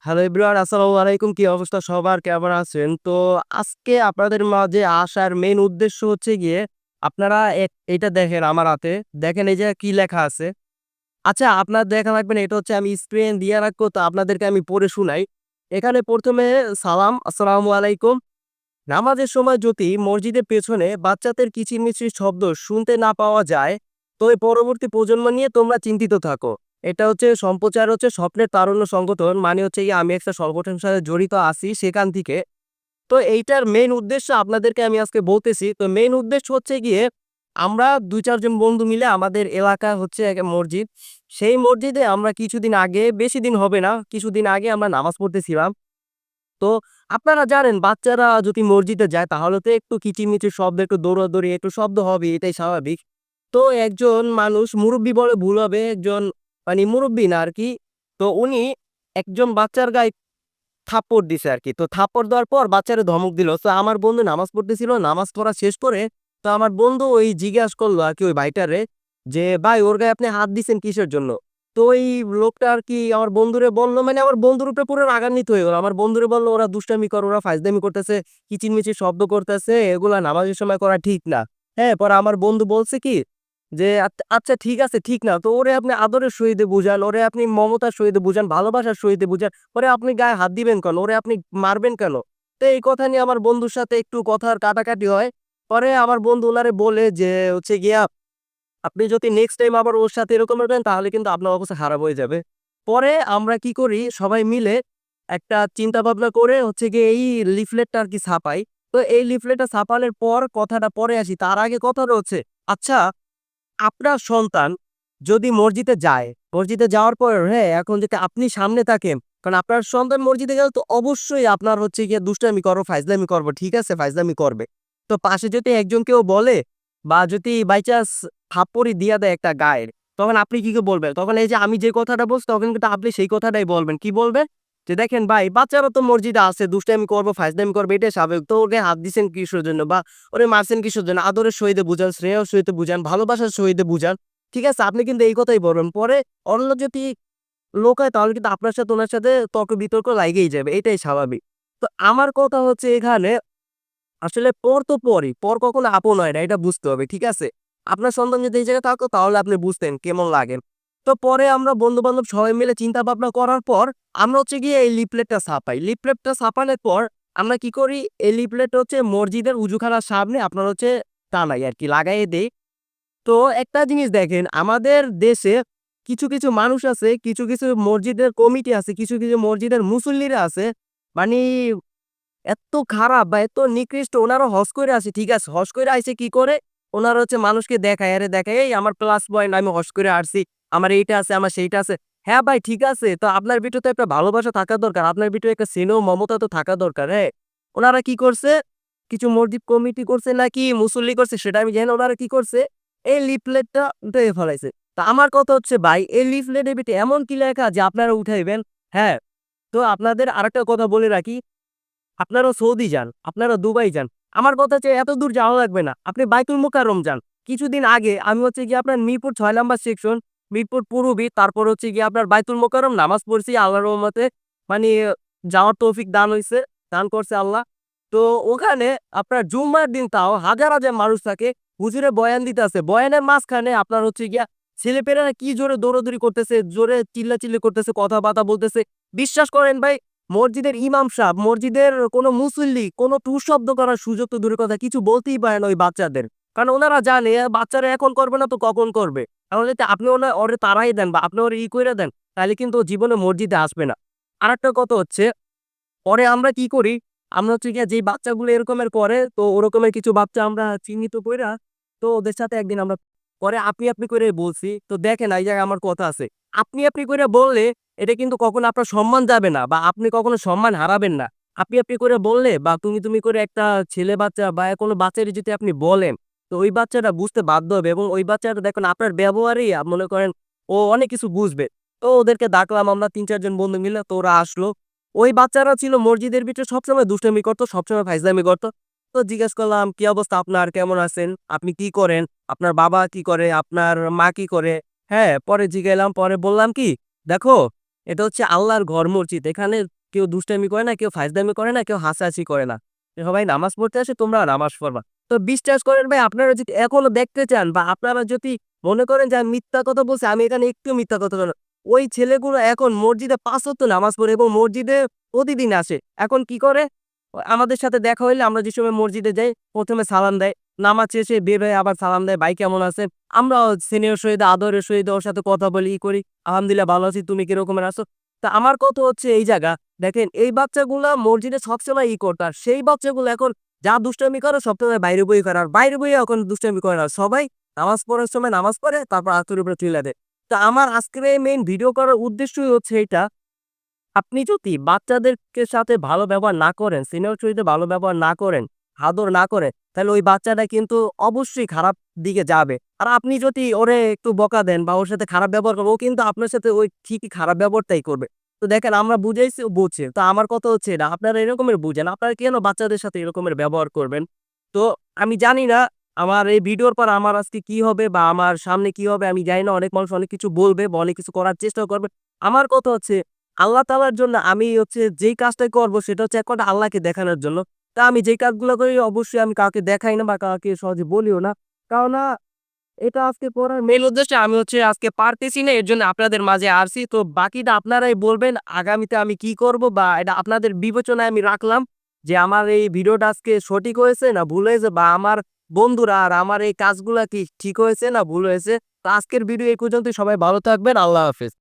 Hello everyone, আসসালামু আলাইকুম। কি অবস্থা সবার? কেমন আছেন? তো আজকে আপনাদের মাঝে আসার মেইন উদ্দেশ্য হচ্ছে গিয়ে আপনারা এইটা দেখেন আমার হাতে। দেখেন এই যে কি লেখা আছে। আচ্ছা আপনার দেখা লাগবে না, এটা হচ্ছে আমি স্ক্রিনে দিয়ে রাখবো, তো আপনাদেরকে আমি পড়ে শোনাই। এখানে ১ম এ সালাম, আসসালামু আলাইকুম। নামাজের সময় যদি মসজিদের পেছনে বাচ্চাদের কিচিরমিচির শব্দ শুনতে না পাওয়া যায়, তো এই পরবর্তী প্রজন্ম নিয়ে তোমরা চিন্তিত থাকো। এটা হচ্ছে সম্প্রচার হচ্ছে স্বপ্নের তারুণ্য সংগঠন, মানে হচ্ছে গিয়ে আমি একটা সংগঠনের সাথে জড়িত আছি সেখান থেকে। তো এইটার মেইন উদ্দেশ্য আপনাদেরকে আমি আজকে বলতেছি। তো মেইন উদ্দেশ্য হচ্ছে গিয়ে আমরা ২-৪ জন বন্ধু মিলে আমাদের এলাকা হচ্ছে এক মসজিদ। সেই মসজিদে আমরা কিছুদিন আগে, বেশি দিন হবে না, কিছুদিন আগে আমরা নামাজ পড়তেছিলাম। তো আপনারা জানেন বাচ্চারা যদি মসজিদে যায় তাহলে তো একটু কিচিরমিচির শব্দ, একটু দৌড়াদৌড়ি, একটু শব্দ হবে, এটাই স্বাভাবিক। তো একজন মানুষ মুরুব্বি বলে ভুল হবে, একজন মানে মুরুব্বি না আরকি। তো উনি একজন বাচ্চার গায়ে থাপ্পড় দিছে আরকি। তো থাপ্পড় দেওয়ার পর বাচ্চারে ধমক দিল। তো আমার বন্ধু নামাজ পড়তেছিল। নামাজ পড়া শেষ করে তো আমার বন্ধু ওই জিজ্ঞাস করলো আরকি ওই ভাইটারে যে, "ভাই ওর গায়ে আপনি হাত দিছেন কিসের জন্য?" তো ওই লোকটা আরকি আমার বন্ধুরে বলল, মানে আমার বন্ধুর উপরে পুরো রাগান্বিত হয়ে গেল। আমার বন্ধুরে বলল, "ওরা দুষ্টামি করে, ওরা ফাইজলামি করতেছে, কিচিরমিচির শব্দ করতেছে। এগুলা নামাজের সময় করা ঠিক না।" হ্যাঁ? পরে আমার বন্ধু বলছে কি যে, আচ্ছা ঠিক আছে, ঠিক না। তো ওরে আপনি আদরের সহিত বুঝান, ওরে আপনি মমতার সহিত বুঝান, ভালোবাসার সহিত বুঝান। ওরে আপনি গায়ে হাত দিবেন কেন? ওরে আপনি মারবেন কেন?" তো এই কথা নিয়ে আমার বন্ধুর সাথে একটু কথার কাটাকাটি হয়। পরে আমার বন্ধু উনারে বলে যে হচ্ছে গিয়া, "আপনি যদি নেক্সট টাইম আবার ওর সাথে এরকম করবেন তাহলে কিন্তু আপনার অবস্থা খারাপ হয়ে যাবে।" পরে আমরা কি করি সবাই মিলে একটা চিন্তা ভাবনা করে হচ্ছে গিয়ে এই লিফলেটটা আরকি ছাপাই। তো এই লিফলেটটা ছাপানোর পর কথাটা পরে আসি। তার আগে কথাটা হচ্ছে, আচ্ছা আপনার সন্তান যদি মসজিদে যায়, মসজিদে যাওয়ার পর হ্যাঁ, এখন যদি আপনি সামনে থাকেন, কারণ আপনার সন্তান মসজিদে গেলে তো অবশ্যই আপনার হচ্ছে গিয়ে দুষ্টামি করো, ফাইজলামি করবো। ঠিক আছে? ফাইজলামি করবে। তো পাশে যদি একজন কেউ বলে বা যদি বাই চান্স থাপ্পড়ি দিয়া দেয় একটা গায়ের, তখন আপনি কি বলবেন? তখন এই যে আমি যে কথাটা বলছি তখন কিন্তু আপনি সেই কথাটাই বলবেন। কি বলবেন? যে, "দেখেন ভাই বাচ্চারা তো মসজিদে আছে, দুষ্টামি করবো, ফাইজলামি করবে, এটাই স্বাভাবিক। তো ওর গায়ে হাত দিছেন কিসের জন্য? বা ওরে মারছেন কিসের জন্য? আদরের সহিত বুঝান, স্নেহের সহিত বুঝান, ভালোবাসার সহিত বুঝান।" ঠিক আছে? আপনি কিন্তু এই কথাই বলবেন। পরে অন্য যদি লোক হয় তাহলে কিন্তু আপনার সাথে উনার সাথে তর্ক-বিতর্ক লাইগাই যাবে। এটাই স্বাভাবিক। তো আমার কথা হচ্ছে এখানে আসলে পর তো পরই। পর কখনো আপন হয় না। এটা বুঝতে হবে। ঠিক আছে? আপনার সন্তান যদি এই জায়গায় থাকতো তাহলে আপনি বুঝতেন কেমন লাগে। তো পরে আমরা বন্ধু-বান্ধব সবাই মিলে চিন্তা ভাবনা করার পর আমরা হচ্ছে গিয়ে এই লিফলেটটা ছাপাই। লিফলেটটা ছাপানোর পর আমরা কি করি, এই লিফলেটটা হচ্ছে মসজিদের উজুখানার সামনে আপনার হচ্ছে টানাই আরকি, লাগাইয়ে দেই। তো একটা জিনিস দেখেন, আমাদের দেশে কিছু মানুষ আছে, কিছু মসজিদের কমিটি আছে, কিছু মসজিদের মুসল্লিরা আছে। মানি এত খারাপ বা এত নিকৃষ্ট, ওনারা হজ কইরা আসে, ঠিক আছে? হজ কইরা আইসে কি করে? ওনারা হচ্ছে মানুষকে দেখায়, আরে দেখায়, "এই আমার প্লাস পয়েন্ট, আমি হজ করে আসছি। আমার এইটা আছে, আমার সেইটা আছে।" হ্যাঁ ভাই ঠিক আছে। তো আপনার ভিতরে তো একটা ভালোবাসা থাকা দরকার। আপনার ভিতরে একটা স্নেহ মমতা তো থাকা দরকার, হ্যাঁ? ওনারা কি করছে? কিছু মসজিদ কমিটি করছে নাকি মুসল্লি করছে সেটা আমি জানি না। ওনারা কি করছে? এই লিফলেটটা উঠাইয়া ফেলাইছে। তো আমার কথা হচ্ছে ভাই এই লিফলেটের ভিতরে এমন কি লেখা যে আপনারা উঠাইবেন? হ্যাঁ? তো আপনাদের আরেকটা কথা বলে রাখি, আপনারা সৌদি যান, আপনারা দুবাই যান। আমার কথা হচ্ছে এত দূর যাওয়া লাগবে না। আপনি বাইতুল মোকাররম যান। কিছুদিন আগে আমি হচ্ছে গিয়ে আপনার মিরপুর ৬ নাম্বার সেকশন, মিরপুর পূরবী, তারপর হচ্ছে গিয়ে আপনার বাইতুল মোকাররম নামাজ পড়ছি আল্লাহর রহমতে। মানি যাওয়ার তৌফিক দান হইছে, দান করছে আল্লাহ। তো ওখানে আপনার জুম্মার দিন তাও হাজার মানুষ থাকে। হুজুরে বয়ান দিতেছে। বয়ানের মাঝখানে আপনার হচ্ছে গিয়া ছেলেপেলেরা কি জোরে দৌড়াদৌড়ি করতেছে, জোরে চিল্লাচিল্লি করতেছে, কথাবার্তা বলতেছে। বিশ্বাস করেন ভাই, মসজিদের ইমাম সাহেব, মসজিদের কোনো মুসল্লি কোনো টুঁ শব্দ করার সুযোগ তো দূরের কথা, কিছু বলতেই পারে না ওই বাচ্চাদের। কারণ ওনারা জানে বাচ্চারা এখন করবে না তো কখন করবে? এখন যদি আপনি ওরে তাড়াই দেন বা আপনি ওরে কইরা দেন, তাহলে কিন্তু ও জীবনে মসজিদে আসবে না। আরেকটা কথা হচ্ছে, পরে আমরা কি করি? আমরা হচ্ছে গিয়ে যেই বাচ্চাগুলো এরকমের করে, তো ওরকমের কিছু বাচ্চা আমরা চিহ্নিত কইরা তো ওদের সাথে একদিন আমরা পরে আপনি কইরা বলছি। তো দেখেন এই জায়গায় আমার কথা আছে। আপনি কইরা বললে এটা কিন্তু কখনো আপনার সম্মান যাবে না বা আপনি কখনো সম্মান হারাবেন না। আপনি করে বললে বা তুমি করে একটা ছেলে বাচ্চা বা কোনো বাচ্চারে যদি আপনি বলেন, তো ওই বাচ্চাটা বুঝতে বাধ্য হবে এবং ওই বাচ্চাটা দেখুন আপনার ব্যবহারেই মনে করেন ও অনেক কিছু বুঝবে। তো ওদেরকে ডাকলাম আমরা ৩-৪ জন বন্ধু মিলে, তো ওরা আসলো। ওই বাচ্চারা ছিল মসজিদের ভিতরে সবসময় দুষ্টামি করত, সবসময় ফাইজলামি করত। তো জিজ্ঞেস করলাম, "কি অবস্থা আপনার? কেমন আছেন? আপনি কি করেন? আপনার বাবা কি করে? আপনার মা কি করে?" হ্যাঁ, পরে জিগাইলাম, পরে বললাম কি, "দেখো এটা হচ্ছে আল্লাহর ঘর মসজিদ। এখানে কেউ দুষ্টামি করে না, কেউ ফাইজলামি করে না, কেউ হাসাহাসি করে না। সবাই নামাজ পড়তে আসে, তোমরাও নামাজ পড়বা। তো বিশ্বাস করেন ভাই, আপনারা যদি এখনো দেখতে চান বা আপনারা যদি মনে করেন যে আমি মিথ্যা কথা বলছি, আমি এখানে একটু মিথ্যা কথা বললাম। ওই ছেলেগুলো এখন মসজিদে ৫ ওয়াক্ত নামাজ পড়ে এবং মসজিদে প্রতিদিন আসে। এখন কি করে? আমাদের সাথে দেখা হইলে আমরা যে সময় মসজিদে যাই, ১ম এ সালাম দেয়। নামাজ শেষে বের হয়ে আবার সালাম দেয়, "ভাই কেমন আছেন?" আমরাও স্নেহের সহিত, আদরের সহিত ওর সাথে কথা বলি, ই করি। "আলহামদুলিল্লাহ ভালো আছি। তুমি কিরকমের আছো?" তা আমার কথা হচ্ছে এই জায়গা, দেখেন এই বাচ্চাগুলা মসজিদে সবসময় করতো। আর সেই বাচ্চাগুলো এখন যা দুষ্টামি করে সবসময় বাইরে বই করে। আর বাইরে বইয়ে এখন দুষ্টামি করে না। সবাই নামাজ পড়ার সময় নামাজ পড়ে, তারপর আত্মীয়র উপরে চইলা দেয়। তো আমার আজকের এই মেইন ভিডিও করার উদ্দেশ্যই হচ্ছে এইটা। আপনি যদি বাচ্চাদেরকে সাথে ভালো ব্যবহার না করেন, সিনিয়র সাথে ভালো ব্যবহার না করেন, আদর না করেন, তাহলে ওই বাচ্চাটা কিন্তু অবশ্যই খারাপ দিকে যাবে। আর আপনি যদি ওরে একটু বকা দেন বা ওর সাথে খারাপ ব্যবহার করেন, ও কিন্তু আপনার সাথে ওই ঠিকই খারাপ ব্যবহারটাই করবে। তো দেখেন আমরা বুঝাইছি, ও বুঝছে। তো আমার কথা হচ্ছে এটা, আপনারা এরকমের বুঝেন। আপনারা কেন বাচ্চাদের সাথে এরকমের ব্যবহার করবেন? তো আমি জানি না আমার এই ভিডিওর পর আমার আজকে কি হবে বা আমার সামনে কি হবে আমি জানি না। অনেক মানুষ অনেক কিছু বলবে বা অনেক কিছু করার চেষ্টাও করবে। আমার কথা হচ্ছে আল্লাহ তাআলার জন্য আমি হচ্ছে যেই কাজটাই করব সেটা হচ্ছে এক কথায় আল্লাহকে দেখানোর জন্য। তা আমি যেই কাজগুলো করি অবশ্যই আমি কাউকে দেখাই না বা কাউকে সহজে বলিও না। কারণ এটা আজকে করার মেইন উদ্দেশ্য আমি হচ্ছে আজকে পারতেছি না, এর জন্য আপনাদের মাঝে আসছি। তো বাকিটা আপনারাই বলবেন আগামীতে আমি কি করব বা এটা আপনাদের বিবেচনায় আমি রাখলাম যে আমার এই ভিডিওটা আজকে সঠিক হয়েছে না ভুল হয়েছে, বা আমার বন্ধুরা আর আমার এই কাজগুলা কি ঠিক হয়েছে না ভুল হয়েছে। তো আজকের ভিডিও এই পর্যন্তই। সবাই ভালো থাকবেন। আল্লাহ হাফেজ।